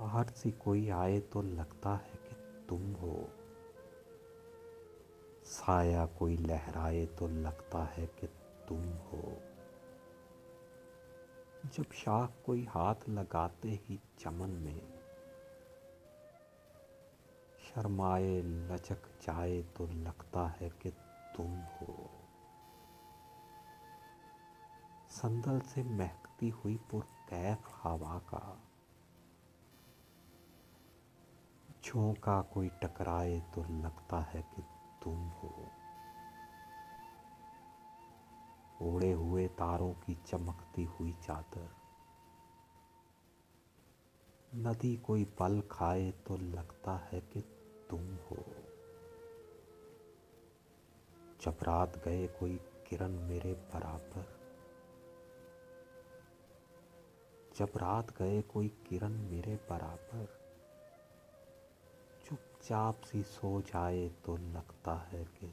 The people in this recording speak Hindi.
बाहर से कोई आए तो लगता है कि तुम हो, साया कोई लहराए तो लगता है कि तुम हो। जब शाख कोई हाथ लगाते ही चमन में शर्माए लचक जाए तो लगता है कि तुम हो। संदल से महकती हुई पुरकैफ हवा का झोंका कोई टकराए तो लगता है कि तुम हो। ओढ़े हुए तारों की चमकती हुई चादर नदी कोई पल खाए तो लगता है कि तुम हो। जब रात गए कोई किरण मेरे बराबर, जब रात गए कोई किरण मेरे बराबर चुपचाप सी सो जाए तो लगता है कि